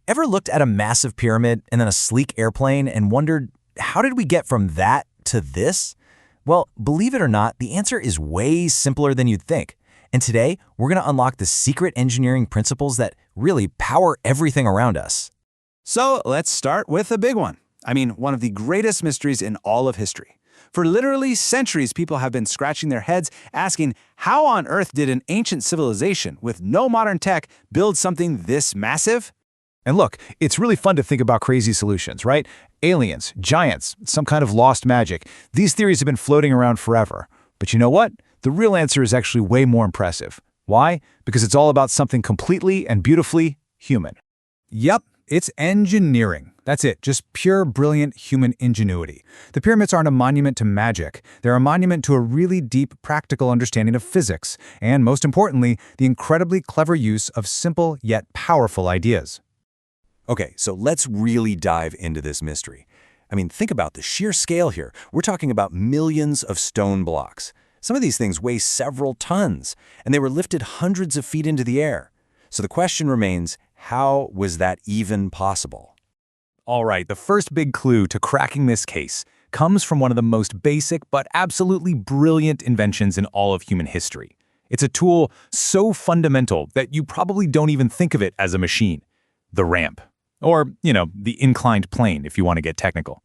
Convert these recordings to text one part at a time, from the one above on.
Ever looked at a massive pyramid and then a sleek airplane and wondered, how did we get from that to this? Well, believe it or not, the answer is way simpler than you'd think. And today, we're going to unlock the secret engineering principles that really power everything around us. So let's start with a big one. One of the greatest mysteries in all of history. For literally centuries, people have been scratching their heads asking, how on earth did an ancient civilization with no modern tech build something this massive? And look, it's really fun to think about crazy solutions, right? Aliens, giants, some kind of lost magic. These theories have been floating around forever. But you know what? The real answer is actually way more impressive. Why? Because it's all about something completely and beautifully human. Yep, it's engineering. That's it, just pure, brilliant human ingenuity. The pyramids aren't a monument to magic. They're a monument to a really deep, practical understanding of physics, and most importantly, the incredibly clever use of simple yet powerful ideas. Okay, so let's really dive into this mystery. Think about the sheer scale here. We're talking about millions of stone blocks. Some of these things weigh several tons, and they were lifted hundreds of feet into the air. So the question remains, how was that even possible? All right, the first big clue to cracking this case comes from one of the most basic but absolutely brilliant inventions in all of human history. It's a tool so fundamental that you probably don't even think of it as a machine. The ramp. Or, the inclined plane if you want to get technical.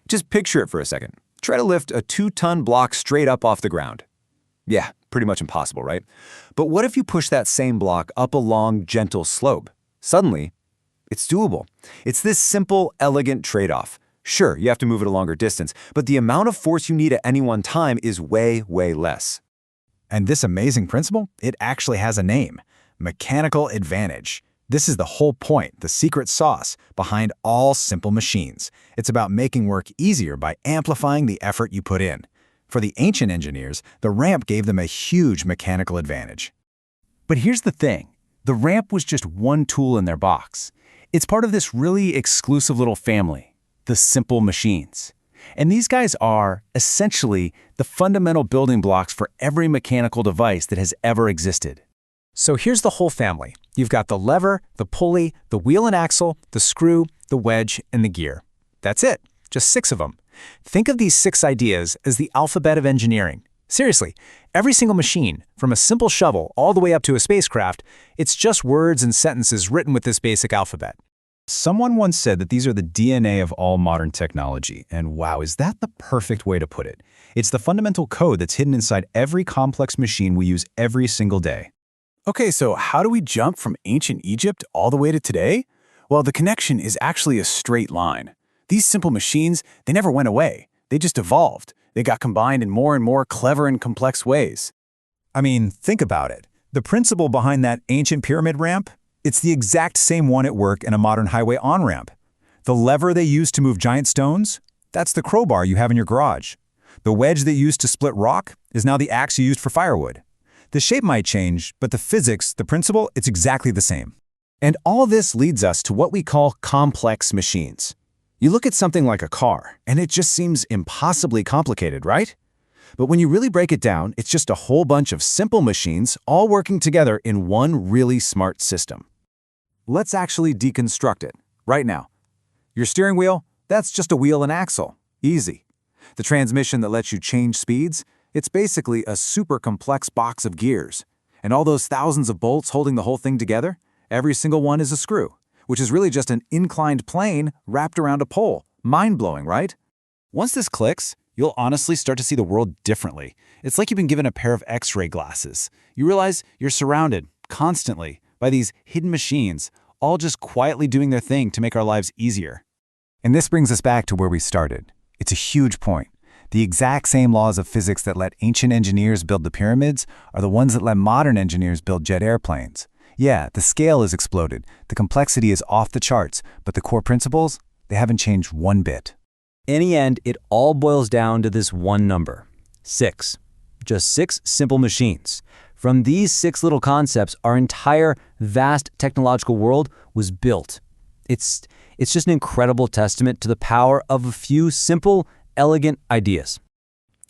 Just picture it for a second. Try to lift a 2-ton block straight up off the ground. Yeah, pretty much impossible, right? But what if you push that same block up a long, gentle slope? Suddenly, it's doable. It's this simple, elegant trade-off. Sure, you have to move it a longer distance, but the amount of force you need at any one time is way, way less. And this amazing principle, it actually has a name: mechanical advantage. This is the whole point, the secret sauce behind all simple machines. It's about making work easier by amplifying the effort you put in. For the ancient engineers, the ramp gave them a huge mechanical advantage. But here's the thing. The ramp was just one tool in their box. It's part of this really exclusive little family, the simple machines. And these guys are, essentially, the fundamental building blocks for every mechanical device that has ever existed. So here's the whole family. You've got the lever, the pulley, the wheel and axle, the screw, the wedge, and the gear. That's it. Just 6 of them. Think of these 6 ideas as the alphabet of engineering. Seriously, every single machine, from a simple shovel all the way up to a spacecraft, it's just words and sentences written with this basic alphabet. Someone once said that these are the DNA of all modern technology, and wow, is that the perfect way to put it? It's the fundamental code that's hidden inside every complex machine we use every single day. Okay, so how do we jump from ancient Egypt all the way to today? Well, the connection is actually a straight line. These simple machines, they never went away. They just evolved. They got combined in more and more clever and complex ways. Think about it. The principle behind that ancient pyramid ramp, it's the exact same one at work in a modern highway on-ramp. The lever they used to move giant stones, that's the crowbar you have in your garage. The wedge they used to split rock is now the axe you used for firewood. The shape might change, but the physics, the principle, it's exactly the same. And all this leads us to what we call complex machines. You look at something like a car, and it just seems impossibly complicated, right? But when you really break it down, it's just a whole bunch of simple machines all working together in one really smart system. Let's actually deconstruct it, right now. Your steering wheel, that's just a wheel and axle. Easy. The transmission that lets you change speeds, it's basically a super complex box of gears. And all those thousands of bolts holding the whole thing together, every single one is a screw, which is really just an inclined plane wrapped around a pole. Mind-blowing, right? Once this clicks, you'll honestly start to see the world differently. It's like you've been given a pair of X-ray glasses. You realize you're surrounded, constantly, by these hidden machines, all just quietly doing their thing to make our lives easier. And this brings us back to where we started. It's a huge point. The exact same laws of physics that let ancient engineers build the pyramids are the ones that let modern engineers build jet airplanes. Yeah, the scale has exploded, the complexity is off the charts, but the core principles, they haven't changed one bit. In the end, it all boils down to this one number: 6. Just 6 simple machines. From these 6 little concepts, our entire vast technological world was built. It's just an incredible testament to the power of a few simple, elegant ideas.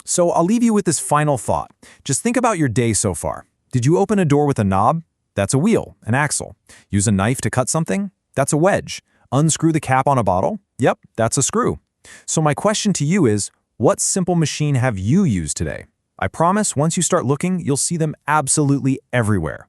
So I'll leave you with this final thought. Just think about your day so far. Did you open a door with a knob? That's a wheel, an axle. Use a knife to cut something? That's a wedge. Unscrew the cap on a bottle? Yep, that's a screw. So my question to you is, what simple machine have you used today? I promise once you start looking, you'll see them absolutely everywhere.